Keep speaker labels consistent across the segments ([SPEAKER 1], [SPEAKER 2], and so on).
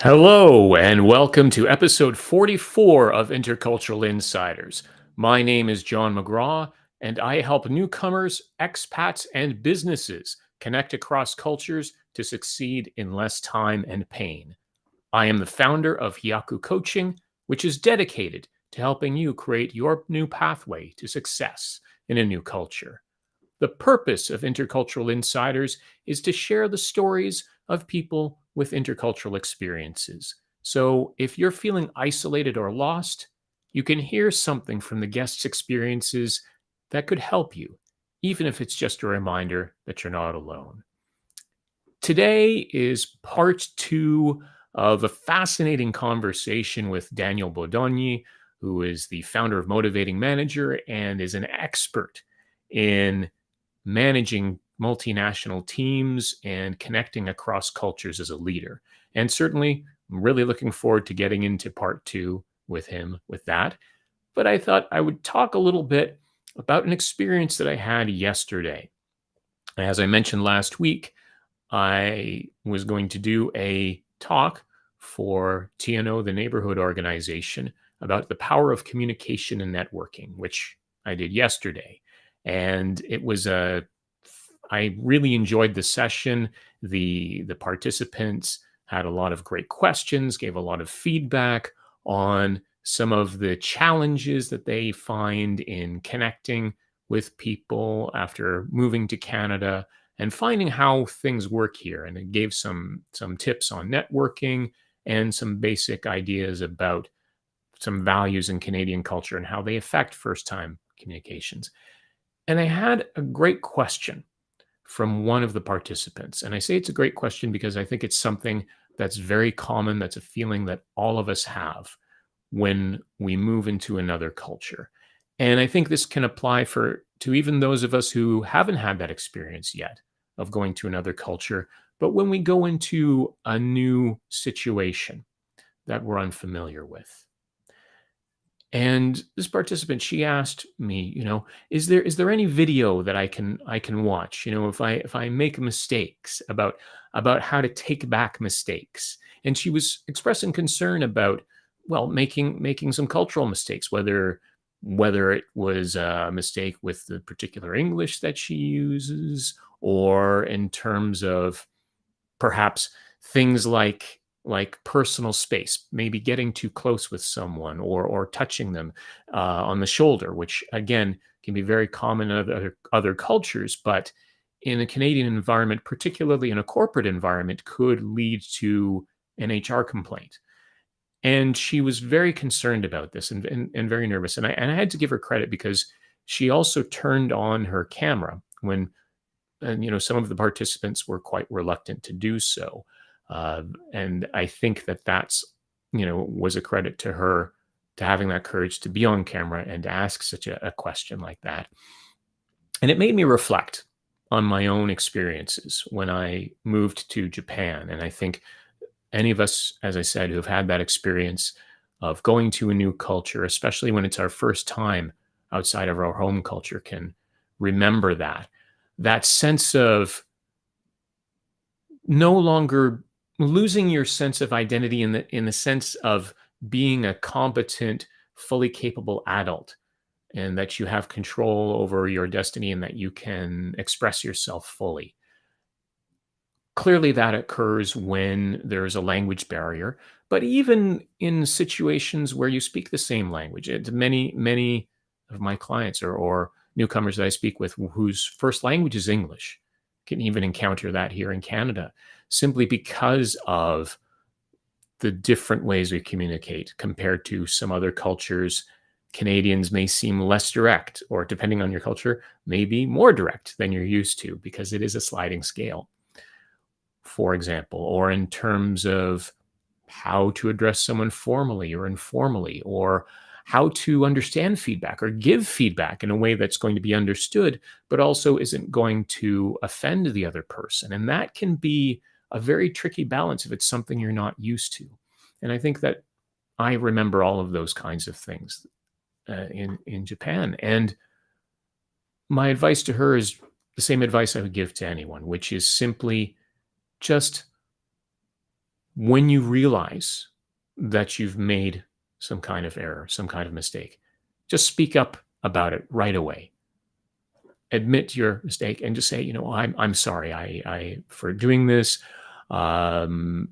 [SPEAKER 1] Hello, and welcome to episode 44 of Intercultural Insiders. My name is John McGraw, and I help newcomers, expats, and businesses connect across cultures to succeed in less time and pain. I am the founder of Hyaku Coaching, which is dedicated to helping you create your new pathway to success in a new culture. The purpose of Intercultural Insiders is to share the stories of people with intercultural experiences. So if you're feeling isolated or lost, you can hear something from the guests' experiences that could help you, even if it's just a reminder that you're not alone. Today is part two of a fascinating conversation with Daniel Bodonyi, who is the founder of Motivating Manager and is an expert in managing multinational teams and connecting across cultures as a leader. And certainly, I'm really looking forward to getting into part two with him with that. But I thought I would talk a little bit about an experience that I had yesterday. As I mentioned last week, I was going to do a talk for TNO, the neighborhood organization, about the power of communication and networking, which I did yesterday. And I really enjoyed the session. The participants had a lot of great questions, gave a lot of feedback on some of the challenges that they find in connecting with people after moving to Canada and finding how things work here. And it gave some tips on networking and some basic ideas about some values in Canadian culture and how they affect first time communications. And I had a great question from one of the participants. And I say it's a great question because I think it's something that's very common. That's a feeling that all of us have when we move into another culture. And I think this can apply to even those of us who haven't had that experience yet of going to another culture. But when we go into a new situation that we're unfamiliar with. And this participant, she asked me, is there any video that I can watch? If I make mistakes about how to take back mistakes. And she was expressing concern about, well, making some cultural mistakes, whether it was a mistake with the particular English that she uses, or in terms of perhaps things like personal space, maybe getting too close with someone or touching them on the shoulder, which again can be very common in other cultures, but in a Canadian environment, particularly in a corporate environment, could lead to an HR complaint. And she was very concerned about this and very nervous. And I had to give her credit because she also turned on her camera when, and some of the participants were quite reluctant to do so. And I think that's was a credit to her, to having that courage to be on camera and to ask such a question like that. And it made me reflect on my own experiences when I moved to Japan. And I think any of us, as I said, who have had that experience of going to a new culture, especially when it's our first time outside of our home culture, can remember that sense of no longer losing your sense of identity in the sense of being a competent, fully capable adult, and that you have control over your destiny and that you can express yourself fully. Clearly, that occurs when there's a language barrier, but even in situations where you speak the same language, many of my clients or newcomers that I speak with whose first language is English can even encounter that here in Canada, simply because of the different ways we communicate compared to some other cultures. Canadians may seem less direct, or depending on your culture, maybe more direct than you're used to, because it is a sliding scale, for example, or in terms of how to address someone formally or informally, or how to understand feedback or give feedback in a way that's going to be understood, but also isn't going to offend the other person. And that can be a very tricky balance if it's something you're not used to. And I think that I remember all of those kinds of things in Japan. And my advice to her is the same advice I would give to anyone, which is simply just when you realize that you've made some kind of error, some kind of mistake, just speak up about it right away. Admit your mistake and just say, I'm sorry, I for doing this. I'm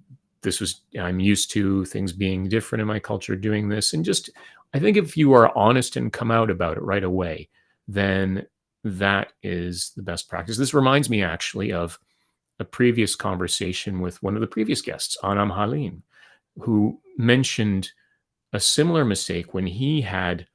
[SPEAKER 1] used to things being different in my culture doing this. And just, I think if you are honest and come out about it right away, then that is the best practice. This reminds me actually of a previous conversation with one of the previous guests, Anam Halim, who mentioned a similar mistake when he had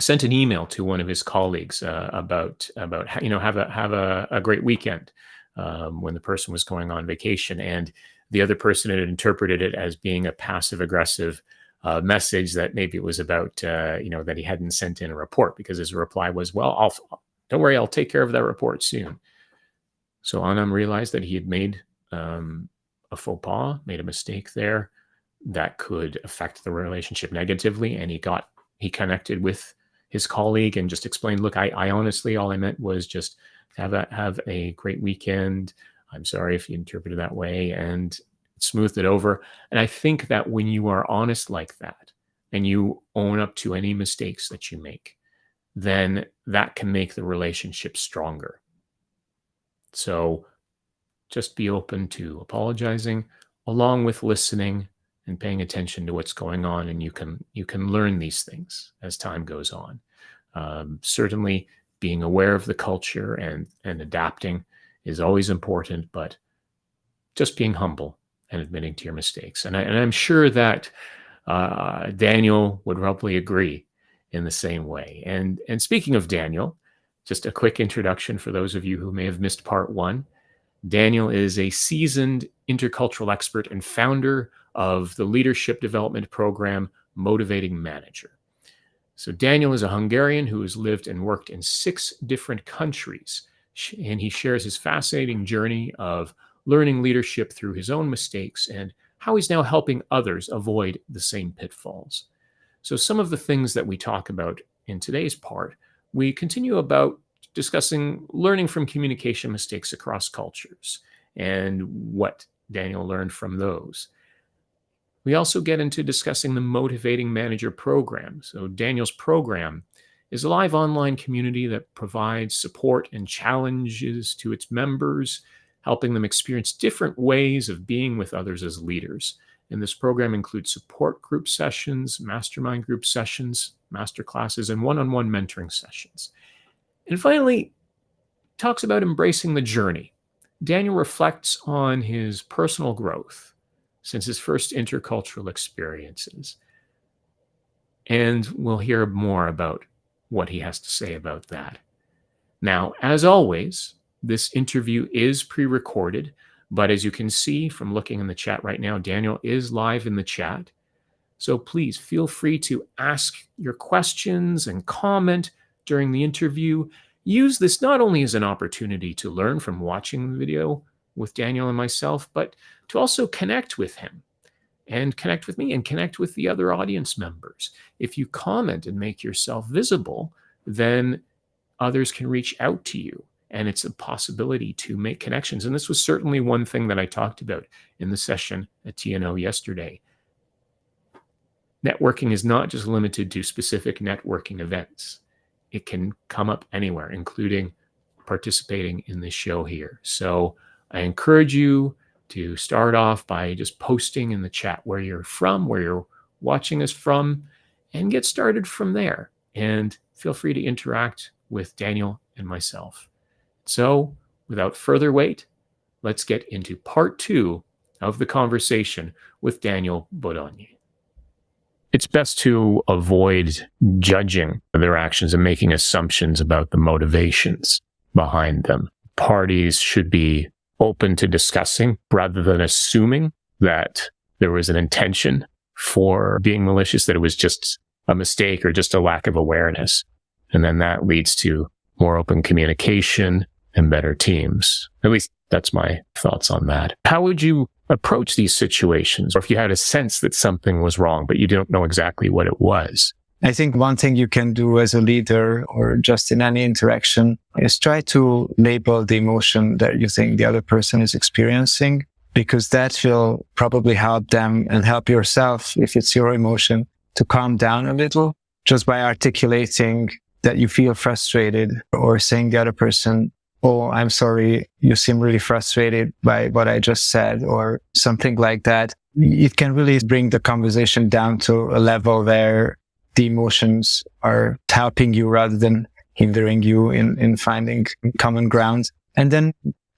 [SPEAKER 1] sent an email to one of his colleagues about have a great weekend, when the person was going on vacation, and the other person had interpreted it as being a passive aggressive message that maybe it was about that he hadn't sent in a report, because his reply was, well, don't worry, I'll take care of that report soon. So Anam realized that he had made a faux pas, made a mistake there that could affect the relationship negatively, and he connected with his colleague and just explained, look, I honestly, all I meant was just have a great weekend. I'm sorry if you interpreted that way, and smoothed it over. And I think that when you are honest like that and you own up to any mistakes that you make, then that can make the relationship stronger. So just be open to apologizing along with listening and paying attention to what's going on, and you can learn these things as time goes on. Certainly, being aware of the culture and adapting is always important, but just being humble and admitting to your mistakes. And I'm sure that Daniel would probably agree in the same way. And speaking of Daniel, just a quick introduction for those of you who may have missed part one. Daniel is a seasoned intercultural expert and founder of the leadership development program, Motivating Manager. So Daniel is a Hungarian who has lived and worked in 6 different countries, and he shares his fascinating journey of learning leadership through his own mistakes and how he's now helping others avoid the same pitfalls. So some of the things that we talk about in today's part, we continue about discussing learning from communication mistakes across cultures and what Daniel learned from those. We also get into discussing the Motivating Manager program. So Daniel's program is a live online community that provides support and challenges to its members, helping them experience different ways of being with others as leaders. And this program includes support group sessions, mastermind group sessions, master classes, and one-on-one mentoring sessions. And finally, talks about embracing the journey. Daniel reflects on his personal growth since his first intercultural experiences. And we'll hear more about what he has to say about that. Now, as always, this interview is pre-recorded, but as you can see from looking in the chat right now, Daniel is live in the chat. So please feel free to ask your questions and comment during the interview. Use this not only as an opportunity to learn from watching the video with Daniel and myself, but to also connect with him and connect with me and connect with the other audience members. If you comment and make yourself visible, then others can reach out to you, and it's a possibility to make connections. And this was certainly one thing that I talked about in the session at TNO yesterday. Networking is not just limited to specific networking events. It can come up anywhere, including participating in this show here. So I encourage you to start off by just posting in the chat where you're from, where you're watching us from, and get started from there. And feel free to interact with Daniel and myself. So without further wait, let's get into part 2 of the conversation with Daniel Bodonyi. It's best to avoid judging their actions and making assumptions about the motivations behind them. Parties should be open to discussing rather than assuming that there was an intention for being malicious, that it was just a mistake or just a lack of awareness. And then that leads to more open communication and better teams. At least that's my thoughts on that. How would you approach these situations, or if you had a sense that something was wrong, but you don't know exactly what it was?
[SPEAKER 2] I think one thing you can do as a leader or just in any interaction is try to label the emotion that you think the other person is experiencing. because that will probably help them and help yourself, if it's your emotion, to calm down a little just by articulating that you feel frustrated, or saying the other person, "Oh, I'm sorry, you seem really frustrated by what I just said," or something like that. It can really bring the conversation down to a level where the emotions are helping you rather than hindering you in finding common ground. And then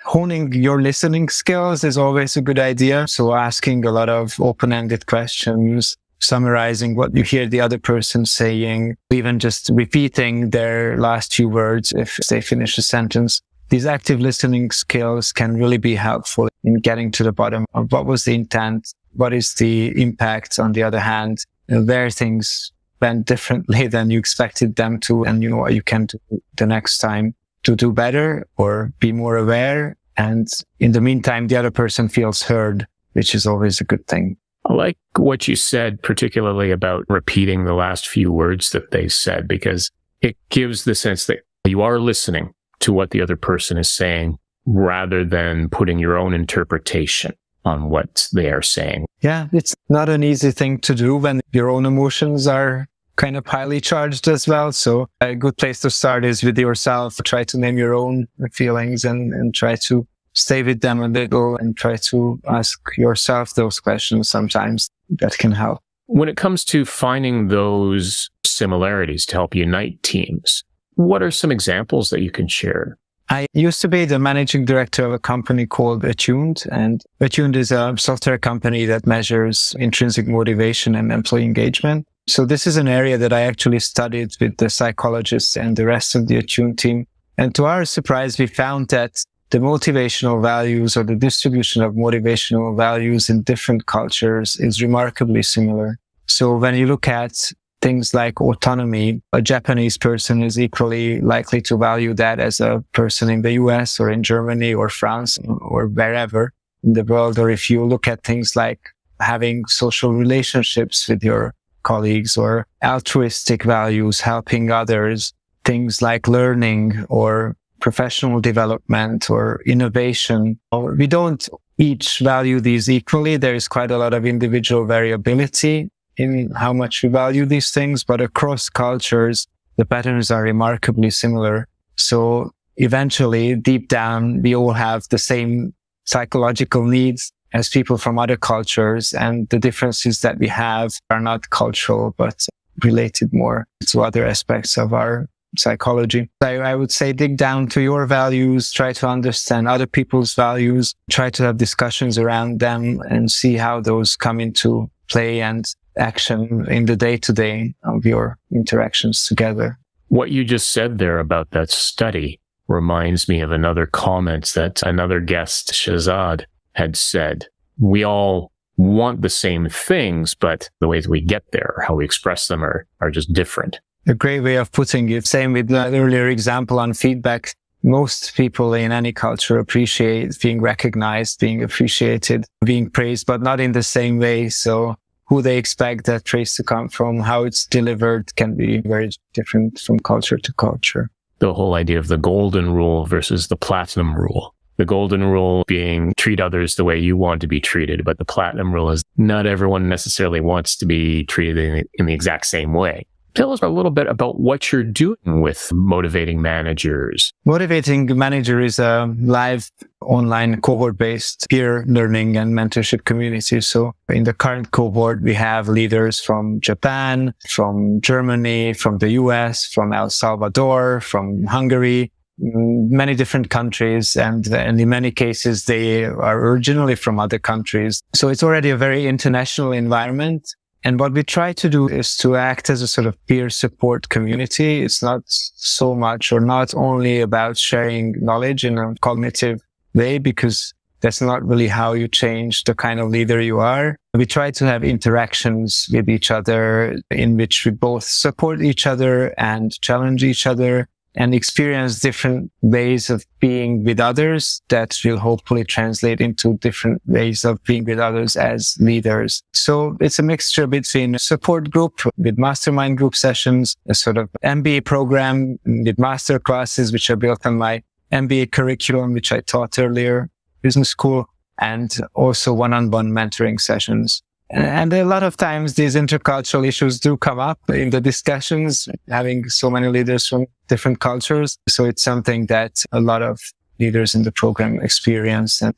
[SPEAKER 2] honing your listening skills is always a good idea. So asking a lot of open-ended questions, summarizing what you hear the other person saying, even just repeating their last few words if they finish a sentence. These active listening skills can really be helpful in getting to the bottom of what was the intent, what is the impact on the other hand, where things went differently than you expected them to, and what you can do the next time to do better or be more aware. And in the meantime, the other person feels heard, which is always a good thing.
[SPEAKER 1] I like what you said, particularly about repeating the last few words that they said, because it gives the sense that you are listening to what the other person is saying rather than putting your own interpretation on what they are saying.
[SPEAKER 2] Yeah, it's not an easy thing to do when your own emotions are kind of highly charged as well. So a good place to start is with yourself. Try to name your own feelings and try to stay with them a little and try to ask yourself those questions sometimes. That can help.
[SPEAKER 1] When it comes to finding those similarities to help unite teams, what are some examples that you can share?
[SPEAKER 2] I used to be the managing director of a company called Attuned, and Attuned is a software company that measures intrinsic motivation and employee engagement. So this is an area that I actually studied with the psychologists and the rest of the Attuned team. And to our surprise, we found that the motivational values, or the distribution of motivational values in different cultures, is remarkably similar. So when you look at things like autonomy, a Japanese person is equally likely to value that as a person in the US or in Germany or France or wherever in the world. Or if you look at things like having social relationships with your colleagues, or altruistic values, helping others, things like learning or professional development or innovation, we don't each value these equally. There is quite a lot of individual variability in how much we value these things, but across cultures, the patterns are remarkably similar. So eventually, deep down, we all have the same psychological needs as people from other cultures, and the differences that we have are not cultural, but related more to other aspects of our psychology. I would say dig down to your values, try to understand other people's values, try to have discussions around them and see how those come into play and action in the day-to-day of your interactions together.
[SPEAKER 1] What you just said there about that study reminds me of another comment that another guest, Shazad, had said. We all want the same things, but the ways we get there, how we express them are just different.
[SPEAKER 2] A great way of putting it. Same with the earlier example on feedback. Most people in any culture appreciate being recognized, being appreciated, being praised, but not in the same way. So who they expect that praise to come from, how it's delivered can be very different from culture to culture.
[SPEAKER 1] The whole idea of the golden rule versus the platinum rule. The golden rule being treat others the way you want to be treated, but the platinum rule is not everyone necessarily wants to be treated in the exact same way. Tell us a little bit about what you're doing with Motivating Managers.
[SPEAKER 2] Motivating Manager is a live online cohort-based peer learning and mentorship community. So in the current cohort, we have leaders from Japan, from Germany, from the US, from El Salvador, from Hungary, many different countries. And in many cases, they are originally from other countries. So it's already a very international environment. And what we try to do is to act as a sort of peer support community. It's not so much or not only about sharing knowledge in a cognitive way, because that's not really how you change the kind of leader you are. We try to have interactions with each other in which we both support each other and challenge each other and experience different ways of being with others that will hopefully translate into different ways of being with others as leaders. So it's a mixture between a support group with mastermind group sessions, a sort of MBA program with master classes, which are built on my MBA curriculum, which I taught earlier, business school, and also one-on-one mentoring sessions. And a lot of times these intercultural issues do come up in the discussions, having so many leaders from different cultures. So it's something that a lot of leaders in the program experience and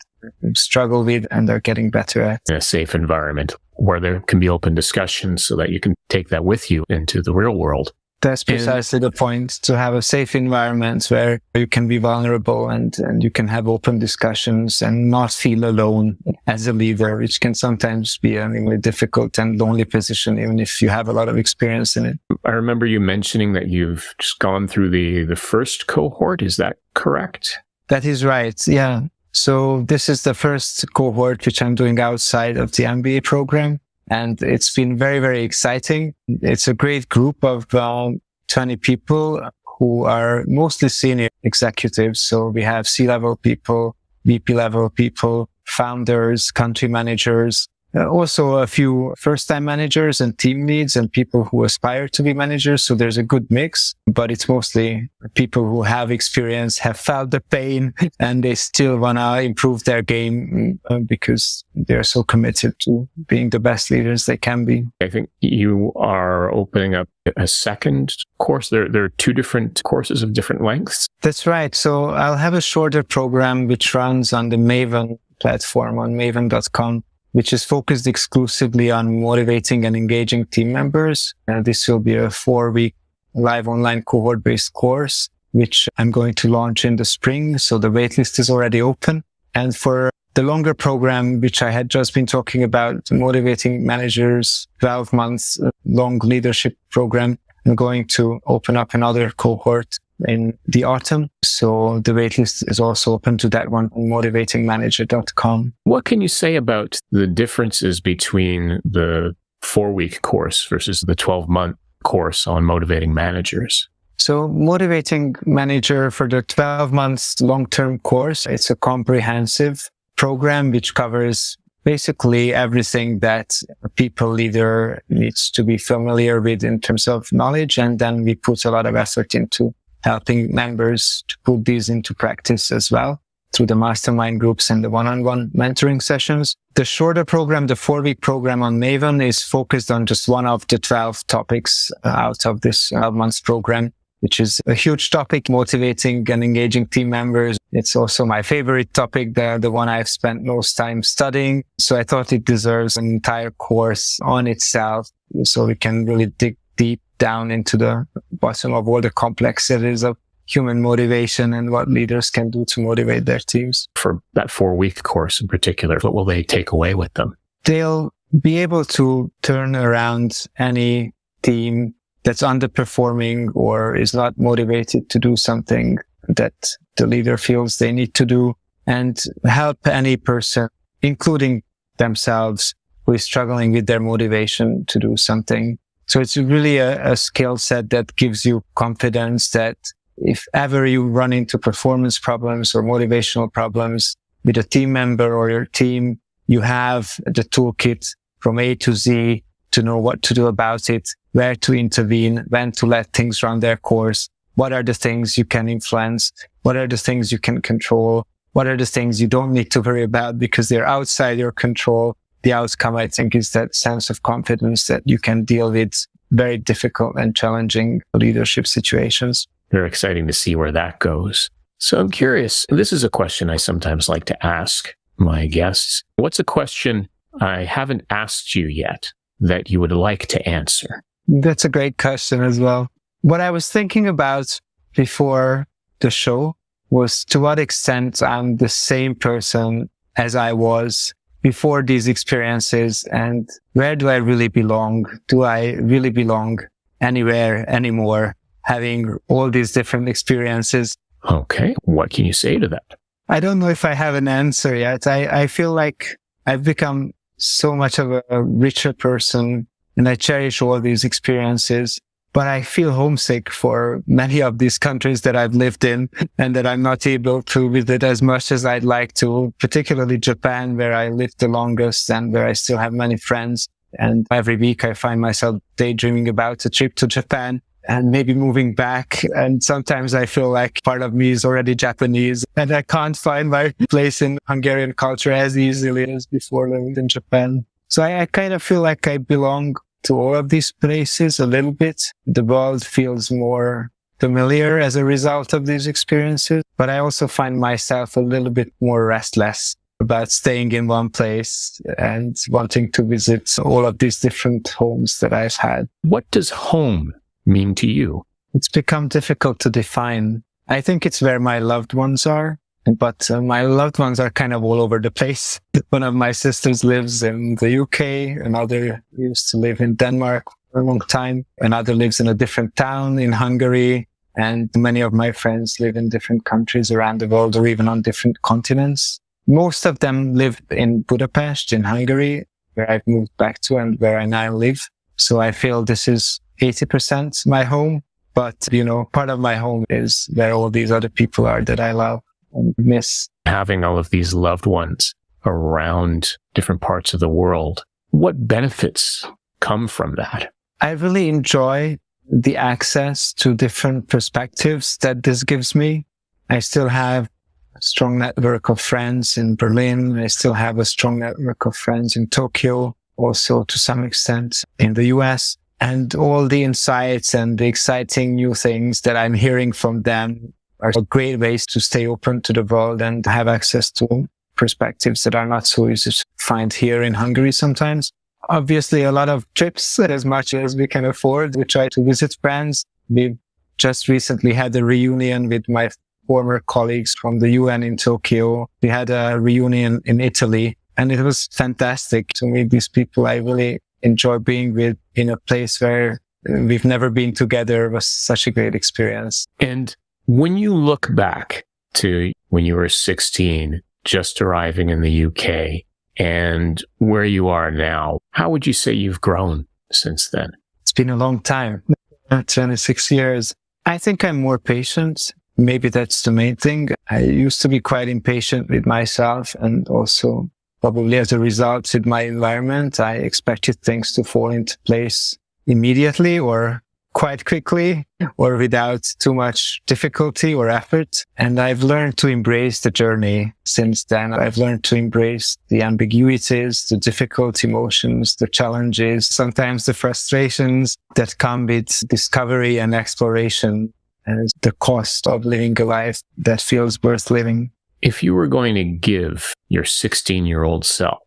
[SPEAKER 2] struggle with and are getting better at.
[SPEAKER 1] In a safe environment where there can be open discussions so that you can take that with you into the real world.
[SPEAKER 2] That's precisely the point, to have a safe environment where you can be vulnerable and you can have open discussions and not feel alone as a leader, which can sometimes be a really difficult and lonely position, even if you have a lot of experience in it.
[SPEAKER 1] I remember you mentioning that you've just gone through the first cohort. Is that correct?
[SPEAKER 2] That is right. Yeah. So this is the first cohort which I'm doing outside of the MBA program. And it's been very, very exciting. It's a great group of 20 people who are mostly senior executives. So we have C-level people, VP level people, founders, country managers, also a few first-time managers and team leads and people who aspire to be managers. So there's a good mix, but it's mostly people who have experience, have felt the pain, and they still want to improve their game because they're so committed to being the best leaders they can be.
[SPEAKER 1] I think you are opening up a second course. There are two different courses of different lengths.
[SPEAKER 2] That's right. So I'll have a shorter program which runs on the Maven platform on maven.com, which is focused exclusively on motivating and engaging team members. And this will be a 4-week live online cohort-based course, which I'm going to launch in the spring. So the waitlist is already open. And for the longer program, which I had just been talking about, motivating managers, 12 months long leadership program, I'm going to open up another cohort in the autumn. So the waitlist is also open to that one on motivatingmanager.com.
[SPEAKER 1] What can you say about the differences between the 4-week course versus the 12-month course on motivating managers?
[SPEAKER 2] So Motivating Manager, for the 12 months long-term course, it's a comprehensive program which covers basically everything that a people leader needs to be familiar with in terms of knowledge. And then we put a lot of effort into helping members to put these into practice as well through the mastermind groups and the one-on-one mentoring sessions. The shorter program, the 4-week program on Maven, is focused on just one of the 12 topics out of this 12 months program, which is a huge topic, motivating and engaging team members. It's also my favorite topic, the one I've spent most time studying. So I thought it deserves an entire course on itself, so we can really dig deep down into the bottom of all the complexities of human motivation and what leaders can do to motivate their teams.
[SPEAKER 1] For that 4-week course in particular, what will they take away with them?
[SPEAKER 2] They'll be able to turn around any team that's underperforming or is not motivated to do something that the leader feels they need to do, and help any person, including themselves, who is struggling with their motivation to do something. So it's really a skill set that gives you confidence that if ever you run into performance problems or motivational problems with a team member or your team, you have the toolkit from A to Z to know what to do about it, where to intervene, when to let things run their course, what are the things you can influence, what are the things you can control, what are the things you don't need to worry about because they're outside your control. The outcome, I think, is that sense of confidence that you can deal with very difficult and challenging leadership situations.
[SPEAKER 1] Very exciting to see where that goes. So I'm curious, this is a question I sometimes like to ask my guests. What's a question I haven't asked you yet that you would like to answer?
[SPEAKER 2] That's a great question as well. What I was thinking about before the show was to what extent I'm the same person as I was before these experiences, and where do I really belong? Do I really belong anywhere anymore, having all these different experiences?
[SPEAKER 1] Okay. What can you say to that?
[SPEAKER 2] I don't know if I have an answer yet. I feel like I've become so much of a richer person and I cherish all these experiences, but I feel homesick for many of these countries that I've lived in and that I'm not able to visit as much as I'd like to, particularly Japan, where I lived the longest and where I still have many friends. And every week I find myself daydreaming about a trip to Japan. and maybe moving back. And sometimes I feel like part of me is already Japanese and I can't find my place in Hungarian culture as easily as before living in Japan. So I kind of feel like I belong to all of these places a little bit. The world feels more familiar as a result of these experiences, but I also find myself a little bit more restless about staying in one place and wanting to visit all of these different homes that I've had.
[SPEAKER 1] What does home mean to you?
[SPEAKER 2] It's become difficult to define. I think it's where my loved ones are, but my loved ones are kind of all over the place. One of my sisters lives in the UK, another used to live in Denmark for a long time, another lives in a different town in Hungary, and many of my friends live in different countries around the world or even on different continents. Most of them live in Budapest, in Hungary, where I've moved back to and where I now live. So I feel this is 80% my home. But, part of my home is where all these other people are that I love and miss.
[SPEAKER 1] Having all of these loved ones around different parts of the world, what benefits come from that?
[SPEAKER 2] I really enjoy the access to different perspectives that this gives me. I still have a strong network of friends in Berlin. I still have a strong network of friends in Tokyo, also to some extent in the US. And all the insights and the exciting new things that I'm hearing from them are great ways to stay open to the world and have access to perspectives that are not so easy to find here in Hungary sometimes. Obviously, a lot of trips, as much as we can afford. We try to visit friends. We've just recently had a reunion with my former colleagues from the UN in Tokyo. We had a reunion in Italy, and it was fantastic to meet these people I really enjoy being with in a place where we've never been together. It was such a great experience.
[SPEAKER 1] And when you look back to when you were 16, just arriving in the UK, and where you are now, how would you say you've grown since then?
[SPEAKER 2] It's been a long time, 26 years. I think I'm more patient. Maybe that's the main thing. I used to be quite impatient with myself, and also probably as a result with my environment, I expected things to fall into place immediately or quite quickly or without too much difficulty or effort. And I've learned to embrace the journey since then. I've learned to embrace the ambiguities, the difficult emotions, the challenges, sometimes the frustrations that come with discovery and exploration, and the cost of living a life that feels worth living.
[SPEAKER 1] If you were going to give your 16-year-old self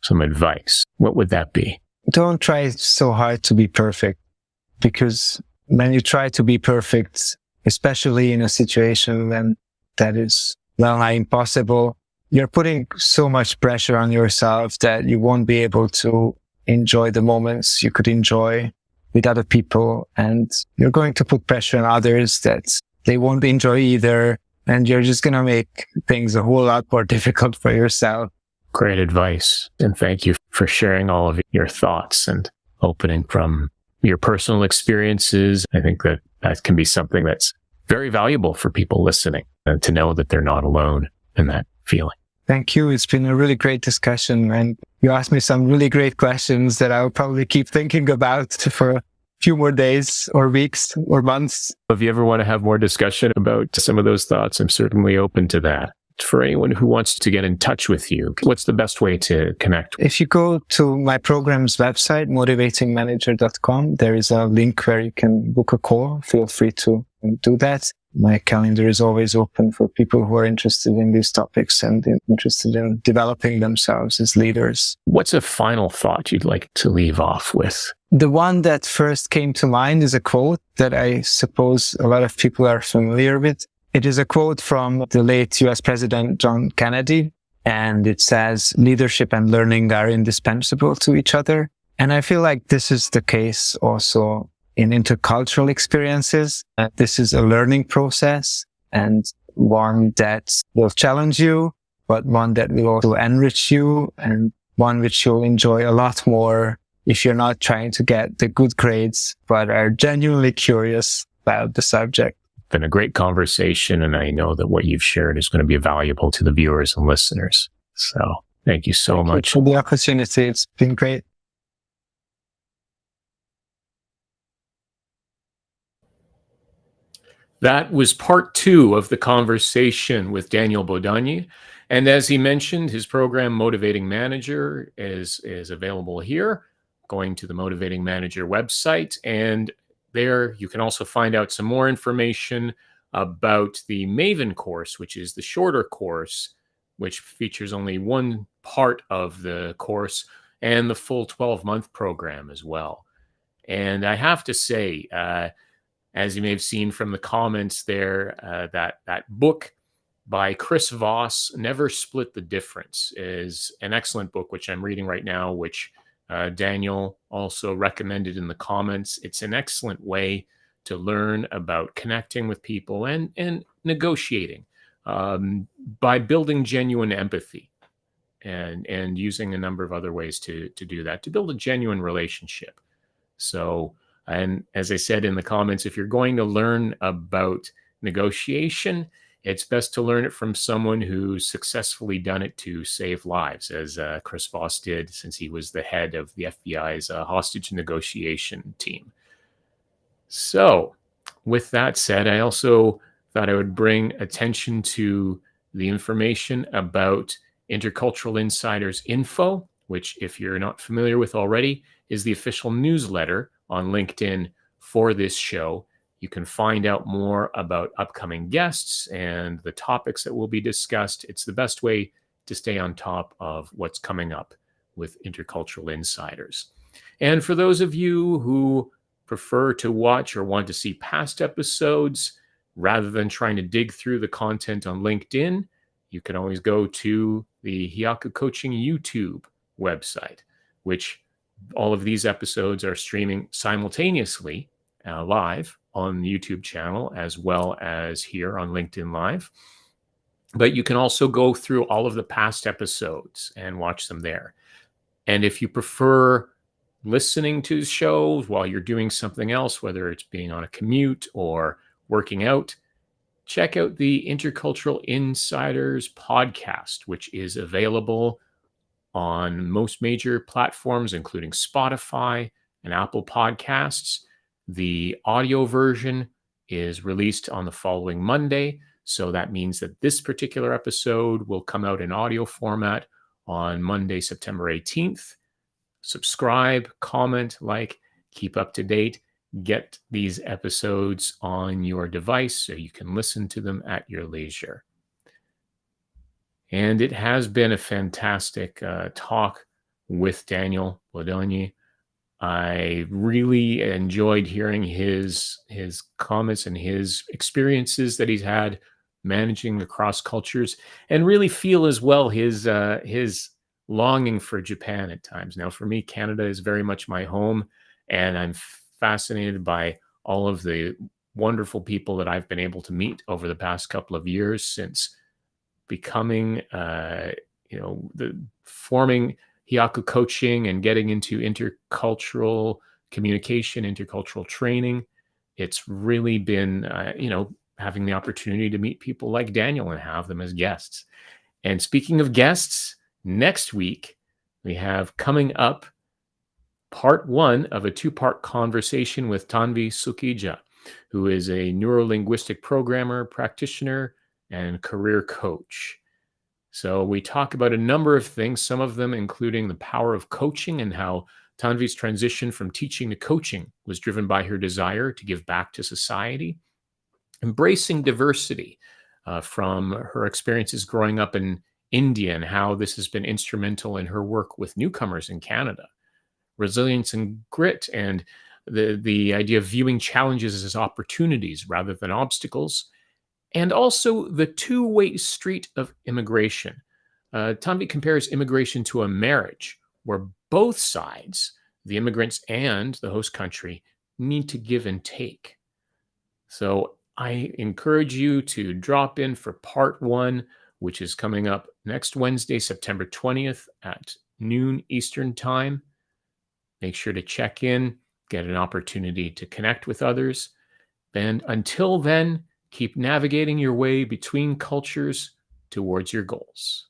[SPEAKER 1] some advice, what would that be?
[SPEAKER 2] Don't try so hard to be perfect, because when you try to be perfect, especially in a situation when that is well-nigh impossible, you're putting so much pressure on yourself that you won't be able to enjoy the moments you could enjoy with other people. And you're going to put pressure on others that they won't enjoy either. And you're just going to make things a whole lot more difficult for yourself.
[SPEAKER 1] Great advice. And thank you for sharing all of your thoughts and opening from your personal experiences. I think that can be something that's very valuable for people listening, and to know that they're not alone in that feeling.
[SPEAKER 2] Thank you. It's been a really great discussion, and you asked me some really great questions that I'll probably keep thinking about for a few more days or weeks or months.
[SPEAKER 1] If you ever want to have more discussion about some of those thoughts, I'm certainly open to that. For anyone who wants to get in touch with you, what's the best way to connect?
[SPEAKER 2] If you go to my program's website, motivatingmanager.com, there is a link where you can book a call. Feel free to do that. My calendar is always open for people who are interested in these topics and interested in developing themselves as leaders.
[SPEAKER 1] What's a final thought you'd like to leave off with?
[SPEAKER 2] The one that first came to mind is a quote that I suppose a lot of people are familiar with. It is a quote from the late US President John Kennedy, and it says, "Leadership and learning are indispensable to each other." And I feel like this is the case also in intercultural experiences. This is a learning process, and one that will challenge you, but one that will also enrich you, and one which you'll enjoy a lot more if you're not trying to get the good grades, but are genuinely curious about the subject.
[SPEAKER 1] Been a great conversation, and I know that what you've shared is going to be valuable to the viewers and listeners. So thank you so much
[SPEAKER 2] for the opportunity. It's been great.
[SPEAKER 1] That was part 2 of the conversation with Daniel Bodonyi. And as he mentioned, his program, Motivating Manager, is available here, going to the Motivating Manager website. And there you can also find out some more information about the Maven course, which is the shorter course, which features only one part of the course, and the full 12-month program as well. And I have to say, as you may have seen from the comments there, that book by Chris Voss, Never Split the Difference, is an excellent book, which I'm reading right now, which Daniel also recommended in the comments. It's an excellent way to learn about connecting with people and negotiating by building genuine empathy and using a number of other ways to do that, to build a genuine relationship. So, and as I said in the comments, if you're going to learn about negotiation, it's best to learn it from someone who's successfully done it to save lives, as Chris Voss did, since he was the head of the FBI's hostage negotiation team. So, with that said, I also thought I would bring attention to the information about Intercultural Insiders Info, which, if you're not familiar with already, is the official newsletter on LinkedIn for this show. You can find out more about upcoming guests and the topics that will be discussed. It's the best way to stay on top of what's coming up with Intercultural Insiders. And for those of you who prefer to watch or want to see past episodes rather than trying to dig through the content on LinkedIn, you can always go to the Hyaku Coaching YouTube website, which all of these episodes are streaming simultaneously live on the YouTube channel, as well as here on LinkedIn Live. But you can also go through all of the past episodes and watch them there. And if you prefer listening to shows while you're doing something else, whether it's being on a commute or working out, check out the Intercultural Insiders podcast, which is available on most major platforms, including Spotify and Apple Podcasts. The audio version is released on the following Monday. So that means that this particular episode will come out in audio format on Monday, September 18th. Subscribe, comment, like, keep up to date. Get these episodes on your device so you can listen to them at your leisure. And it has been a fantastic talk with Daniel Bodonyi. I really enjoyed hearing his comments and his experiences that he's had managing across cultures, and really feel as well his longing for Japan at times. Now, for me, Canada is very much my home, and I'm fascinated by all of the wonderful people that I've been able to meet over the past couple of years since becoming, forming Hyaku coaching and getting into intercultural communication, intercultural training. It's really been, having the opportunity to meet people like Daniel and have them as guests. And speaking of guests, next week we have coming up part 1 of a 2-part conversation with Tanvi Sukija, who is a neurolinguistic programmer, practitioner, and career coach. So we talk about a number of things, some of them including the power of coaching and how Tanvi's transition from teaching to coaching was driven by her desire to give back to society, embracing diversity from her experiences growing up in India and how this has been instrumental in her work with newcomers in Canada, resilience and grit, and the idea of viewing challenges as opportunities rather than obstacles, and also the two-way street of immigration. Tanvi compares immigration to a marriage where both sides, the immigrants and the host country, need to give and take. So I encourage you to drop in for part 1, which is coming up next Wednesday, September 20th at noon Eastern Time. Make sure to check in, get an opportunity to connect with others. And until then, keep navigating your way between cultures towards your goals.